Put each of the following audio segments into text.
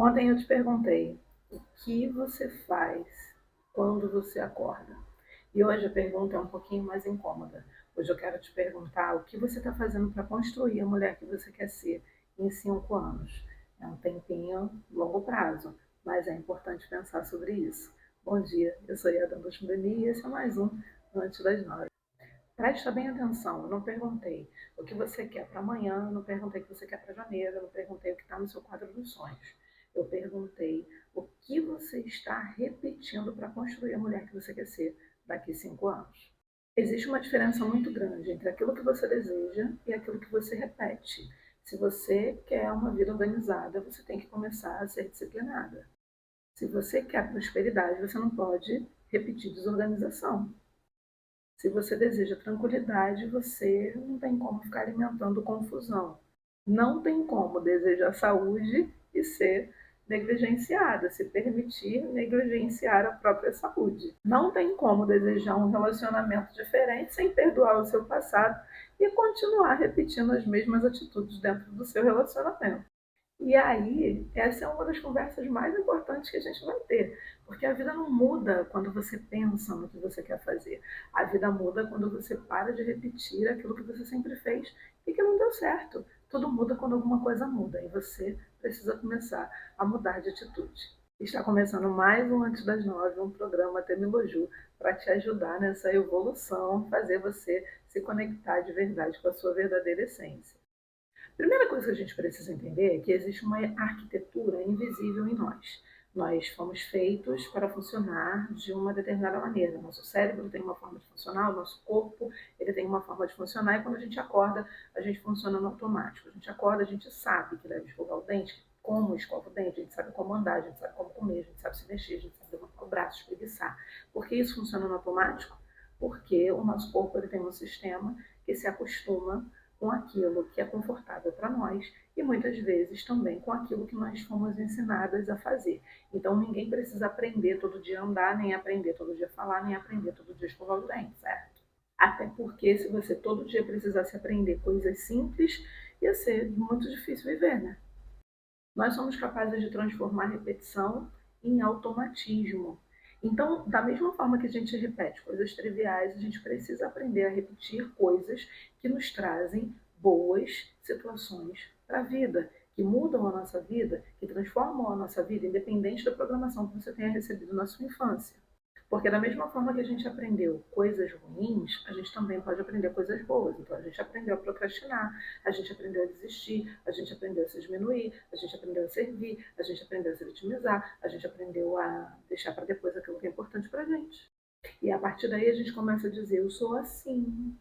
Ontem eu te perguntei o que você faz quando você acorda. E hoje a pergunta é um pouquinho mais incômoda. Hoje eu quero te perguntar o que você está fazendo para construir a mulher que você quer ser em 5 anos. É um tempinho, longo prazo, mas é importante pensar sobre isso. Bom dia, eu sou Yadanda Chundani e esse é mais um Antes das 9. Presta bem atenção, eu não perguntei o que você quer para amanhã, eu não perguntei o que você quer para janeiro, eu não perguntei o que está no seu quadro dos sonhos. Eu perguntei o que você está repetindo para construir a mulher que você quer ser daqui a 5 anos. Existe uma diferença muito grande entre aquilo que você deseja e aquilo que você repete. Se você quer uma vida organizada, você tem que começar a ser disciplinada. Se você quer prosperidade, você não pode repetir desorganização. Se você deseja tranquilidade, você não tem como ficar alimentando confusão. Não tem como desejar saúde e ser negligenciada, se permitir negligenciar a própria saúde. Não tem como desejar um relacionamento diferente sem perdoar o seu passado e continuar repetindo as mesmas atitudes dentro do seu relacionamento. E aí, essa é uma das conversas mais importantes que a gente vai ter, porque a vida não muda quando você pensa no que você quer fazer. A vida muda quando você para de repetir aquilo que você sempre fez e que não deu certo. Tudo muda quando alguma coisa muda e você precisa começar a mudar de atitude. Está começando mais um Antes das 9, um programa Temiloju, para te ajudar nessa evolução, fazer você se conectar de verdade com a sua verdadeira essência. Primeira coisa que a gente precisa entender é que existe uma arquitetura invisível em nós. Nós fomos feitos para funcionar de uma determinada maneira. Nosso cérebro tem uma forma de funcionar, o nosso corpo ele tem uma forma de funcionar, e quando a gente acorda, a gente funciona no automático. A gente acorda, a gente sabe que deve escovar o dente, como escova o dente, a gente sabe como andar, a gente sabe como comer, a gente sabe se mexer, a gente sabe levantar o braço, espreguiçar. Por que isso funciona no automático? Porque o nosso corpo ele tem um sistema que se acostuma com aquilo que é confortável para nós e muitas vezes também com aquilo que nós fomos ensinadas a fazer. Então ninguém precisa aprender todo dia a andar, nem aprender todo dia a falar, nem aprender todo dia a escovar os dentes, certo? Até porque se você todo dia precisasse aprender coisas simples, ia ser muito difícil viver, né? Nós somos capazes de transformar a repetição em automatismo. Então, da mesma forma que a gente repete coisas triviais, a gente precisa aprender a repetir coisas que nos trazem boas situações para a vida, que mudam a nossa vida, que transformam a nossa vida, independente da programação que você tenha recebido na sua infância. Porque da mesma forma que a gente aprendeu coisas ruins, a gente também pode aprender coisas boas. Então a gente aprendeu a procrastinar, a gente aprendeu a desistir, a gente aprendeu a se diminuir, a gente aprendeu a servir, a gente aprendeu a se vitimizar, a gente aprendeu a deixar para depois aquilo que é importante para a gente. E a partir daí a gente começa a dizer, eu sou assim,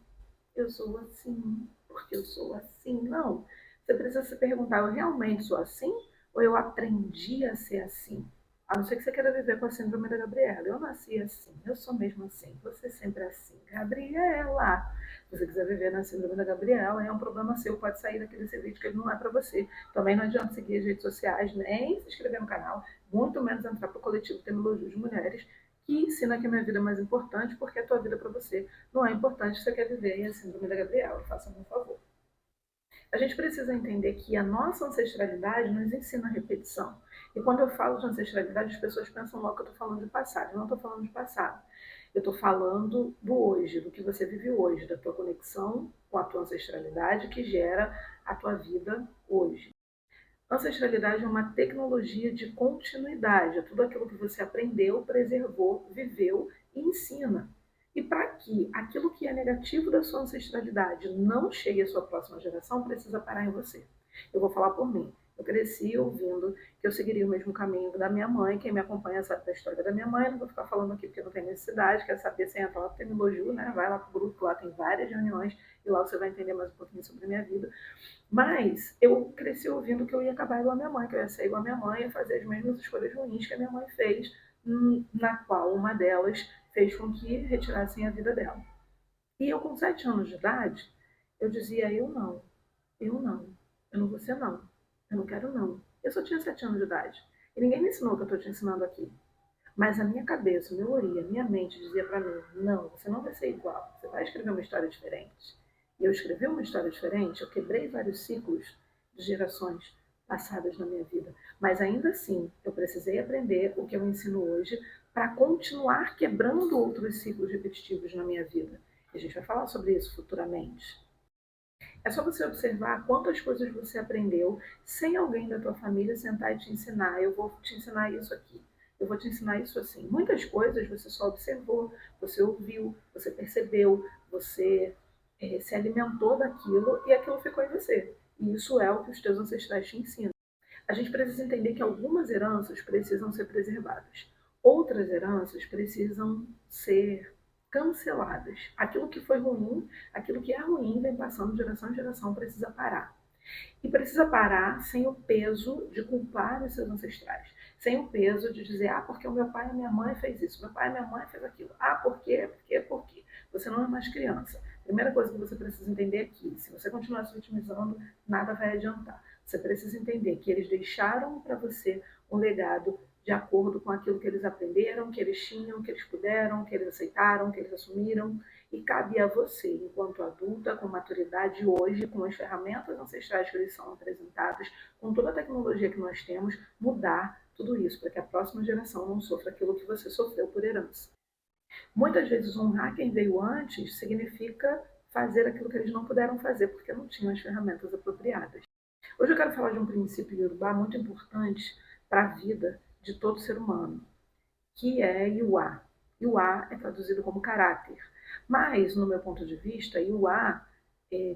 porque eu sou assim. Não, você precisa se perguntar, eu realmente sou assim ou eu aprendi a ser assim? A não ser que você queira viver com a síndrome da Gabriela. Eu nasci assim, eu sou mesmo assim, você sempre é assim. Gabriela, se você quiser viver na síndrome da Gabriela, é um problema seu, pode sair daquele vídeo que ele não é para você. Também não adianta seguir as redes sociais, nem se inscrever no canal, muito menos entrar para o coletivo Temiloju de Mulheres, que ensina que a minha vida é mais importante, porque a tua vida para você não é importante se você quer viver a síndrome da Gabriela. Faça-me um favor. A gente precisa entender que a nossa ancestralidade nos ensina a repetição. E quando eu falo de ancestralidade, as pessoas pensam logo que eu estou falando de passado. Eu não estou falando de passado. Eu estou falando do hoje, do que você vive hoje, da tua conexão com a tua ancestralidade que gera a tua vida hoje. Ancestralidade é uma tecnologia de continuidade, é tudo aquilo que você aprendeu, preservou, viveu e ensina. E para que aquilo que é negativo da sua ancestralidade não chegue à sua próxima geração, precisa parar em você. Eu vou falar por mim. Eu cresci ouvindo que eu seguiria o mesmo caminho da minha mãe. Quem me acompanha sabe da história da minha mãe. Eu não vou ficar falando aqui porque não tem necessidade. Quer saber, você entra lá no Temiloju, né? Vai lá pro grupo, lá tem várias reuniões e lá você vai entender mais um pouquinho sobre a minha vida. Mas eu cresci ouvindo que eu ia acabar igual a minha mãe, que eu ia ser igual a minha mãe, ia fazer as mesmas escolhas ruins que a minha mãe fez, na qual uma delas fez com que retirassem a vida dela. E eu, com 7 anos de idade, eu dizia, eu não, eu não vou ser não, eu não quero não. Eu só tinha 7 anos de idade. E ninguém me ensinou o que eu estou te ensinando aqui. Mas a minha cabeça, o meu ori, a minha mente dizia para mim, não, você não vai ser igual, você vai escrever uma história diferente. E eu escrevi uma história diferente, eu quebrei vários ciclos de gerações passadas na minha vida. Mas ainda assim, eu precisei aprender o que eu ensino hoje para continuar quebrando outros ciclos repetitivos na minha vida. E a gente vai falar sobre isso futuramente. É só você observar quantas coisas você aprendeu sem alguém da tua família sentar e te ensinar. Eu vou te ensinar isso aqui. Eu vou te ensinar isso assim. Muitas coisas você só observou, você ouviu, você percebeu, você se alimentou daquilo e aquilo ficou em você. E isso é o que os teus ancestrais te ensinam. A gente precisa entender que algumas heranças precisam ser preservadas. Outras heranças precisam ser canceladas. Aquilo que foi ruim, aquilo que é ruim, vem passando de geração em geração, precisa parar. E precisa parar sem o peso de culpar os seus ancestrais. Sem o peso de dizer, ah, porque o meu pai e minha mãe fez isso, meu pai e minha mãe fez aquilo. Ah, por quê? Por quê? Por quê? Você não é mais criança. Primeira coisa que você precisa entender é que, se você continuar se vitimizando, nada vai adiantar. Você precisa entender que eles deixaram para você um legado de acordo com aquilo que eles aprenderam, que eles tinham, que eles puderam, que eles aceitaram, que eles assumiram. E cabe a você, enquanto adulta, com maturidade hoje, com as ferramentas ancestrais que eles são apresentadas, com toda a tecnologia que nós temos, mudar tudo isso, para que a próxima geração não sofra aquilo que você sofreu por herança. Muitas vezes honrar quem veio antes significa fazer aquilo que eles não puderam fazer, porque não tinham as ferramentas apropriadas. Hoje eu quero falar de um princípio iorubá muito importante para a vida de todo ser humano, que é Iwa. Iwa é traduzido como caráter. Mas, no meu ponto de vista, Iwa,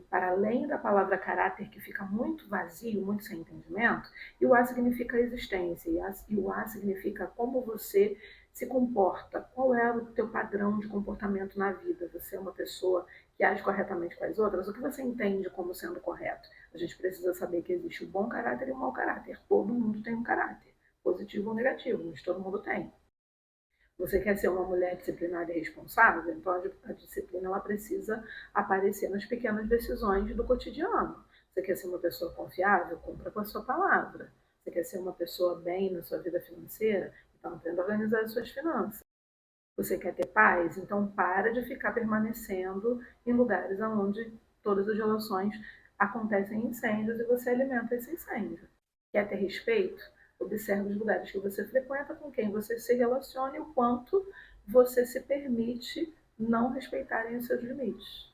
para além da palavra caráter, que fica muito vazio, muito sem entendimento, Iwa significa existência. Iwa significa como você se comporta, qual é o teu padrão de comportamento na vida. Você é uma pessoa que age corretamente com as outras? O que você entende como sendo correto? A gente precisa saber que existe o bom caráter e o mau caráter. Todo mundo tem um caráter, positivo ou negativo, mas todo mundo tem. Você quer ser uma mulher disciplinada e responsável? Então a disciplina ela precisa aparecer nas pequenas decisões do cotidiano. Você quer ser uma pessoa confiável? Cumpra com a sua palavra. Você quer ser uma pessoa bem na sua vida financeira? Então aprenda a organizar as suas finanças. Você quer ter paz? Então para de ficar permanecendo em lugares onde todas as relações acontecem incêndios e você alimenta esse incêndio. Quer ter respeito? Observe os lugares que você frequenta, com quem você se relaciona e o quanto você se permite não respeitarem os seus limites.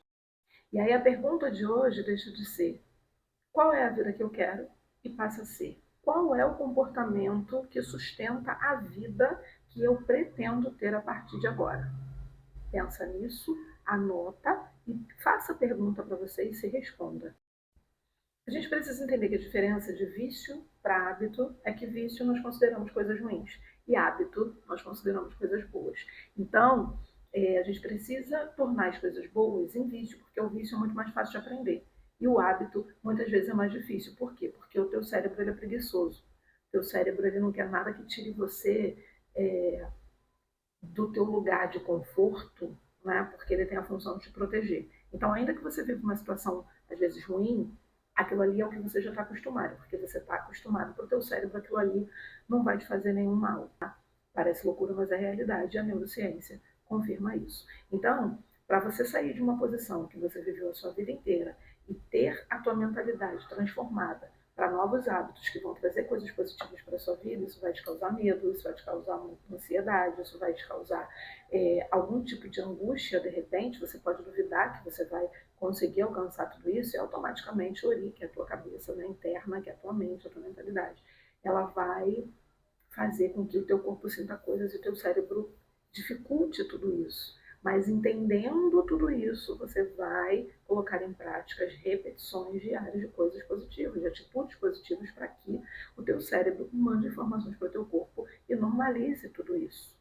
E aí a pergunta de hoje deixa de ser qual é a vida que eu quero e passa a ser qual é o comportamento que sustenta a vida que eu pretendo ter a partir de agora. Pensa nisso, anota e faça a pergunta para você e se responda. A gente precisa entender que a diferença de vício para hábito é que vício nós consideramos coisas ruins e hábito nós consideramos coisas boas. Então, a gente precisa tornar as coisas boas em vício, porque o vício é muito mais fácil de aprender. E o hábito, muitas vezes, é mais difícil. Por quê? Porque o teu cérebro ele é preguiçoso. O teu cérebro ele não quer nada que tire você do teu lugar de conforto, né? Porque ele tem a função de te proteger. Então, ainda que você viva uma situação, às vezes, ruim, aquilo ali é o que você já está acostumado, porque você está acostumado para o teu cérebro, aquilo ali não vai te fazer nenhum mal. Tá? Parece loucura, mas é realidade, a neurociência confirma isso. Então, para você sair de uma posição que você viveu a sua vida inteira e ter a tua mentalidade transformada para novos hábitos que vão trazer coisas positivas para a sua vida, isso vai te causar medo, isso vai te causar ansiedade, isso vai te causar algum tipo de angústia, de repente, você pode duvidar que você vai conseguir alcançar tudo isso e automaticamente o Ori, que é a tua cabeça né, interna, que é a tua mente, a tua mentalidade, ela vai fazer com que o teu corpo sinta coisas e o teu cérebro dificulte tudo isso. Mas entendendo tudo isso, você vai colocar em prática as repetições diárias de coisas positivas, de atitudes positivas, para que o teu cérebro mande informações para o teu corpo e normalize tudo isso.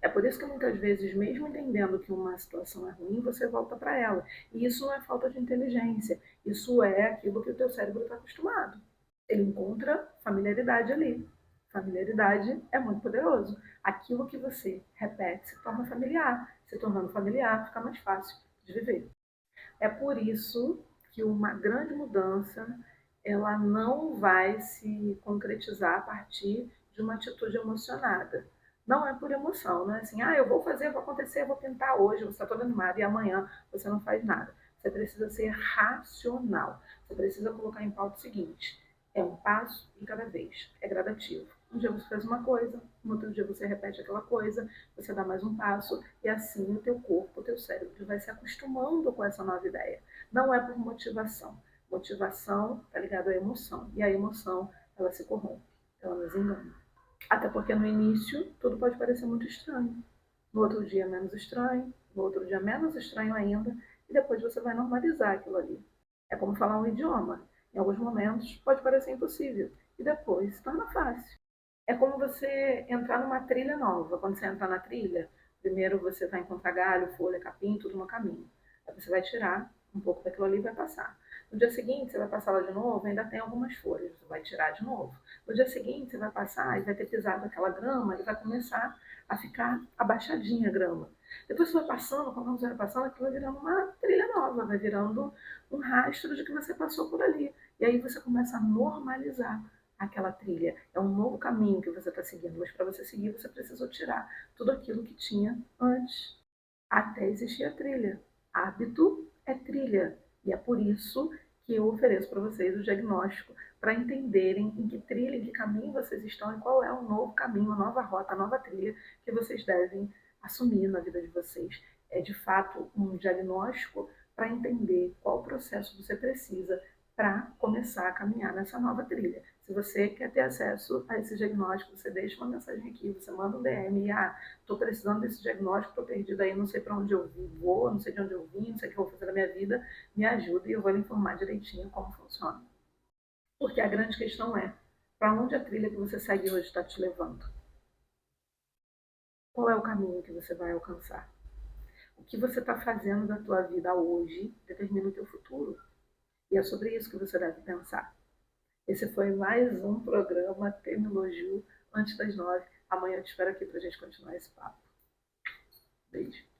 É por isso que muitas vezes, mesmo entendendo que uma situação é ruim, você volta para ela. E isso não é falta de inteligência, isso é aquilo que o teu cérebro está acostumado. Ele encontra familiaridade ali. Familiaridade é muito poderoso. Aquilo que você repete se torna familiar. Se tornando familiar, fica mais fácil de viver. É por isso que uma grande mudança ela não vai se concretizar a partir de uma atitude emocionada. Não é por emoção, não é assim, eu vou fazer, vou acontecer, vou pintar hoje, você está todo animado e amanhã você não faz nada. Você precisa ser racional. Você precisa colocar em pauta o seguinte: É um passo de cada vez, é gradativo. Um dia você faz uma coisa, no outro dia você repete aquela coisa, você dá mais um passo, e assim o teu corpo, o teu cérebro vai se acostumando com essa nova ideia. Não é por motivação. Motivação está ligada à emoção, e a emoção, ela se corrompe, ela nos engana. Até porque no início tudo pode parecer muito estranho. No outro dia menos estranho, no outro dia menos estranho ainda, e depois você vai normalizar aquilo ali. É como falar um idioma. Em alguns momentos pode parecer impossível, e depois se torna fácil. É como você entrar numa trilha nova. Quando você entra na trilha, primeiro você vai encontrar galho, folha, capim, tudo no caminho. Aí você vai tirar um pouco daquilo ali e vai passar. No dia seguinte, você vai passar lá de novo, ainda tem algumas folhas, você vai tirar de novo. No dia seguinte, você vai passar e vai ter pisado aquela grama e vai começar a ficar abaixadinha a grama. Depois você vai passando, quando você vai passando, aquilo vai virando uma trilha nova, vai virando um rastro de que você passou por ali. E aí você começa a normalizar aquela trilha. É um novo caminho que você está seguindo, mas para você seguir, você precisou tirar tudo aquilo que tinha antes, até existir a trilha. Hábito é trilha. E é por isso que eu ofereço para vocês o diagnóstico, para entenderem em que trilha, em que caminho vocês estão e qual é o novo caminho, a nova rota, a nova trilha que vocês devem assumir na vida de vocês. É de fato um diagnóstico para entender qual processo você precisa para começar a caminhar nessa nova trilha. Se você quer ter acesso a esse diagnóstico, você deixa uma mensagem aqui, você manda um DM, estou precisando desse diagnóstico, estou perdida aí, não sei para onde eu vou, não sei de onde eu vim, não sei o que eu vou fazer na minha vida, me ajuda e eu vou lhe informar direitinho como funciona. Porque a grande questão é, para onde a trilha que você segue hoje está te levando? Qual é o caminho que você vai alcançar? O que você está fazendo da tua vida hoje determina o teu futuro. E é sobre isso que você deve pensar. Esse foi mais um programa Terminologia antes das 9. Amanhã eu te espero aqui para a gente continuar esse papo. Beijo.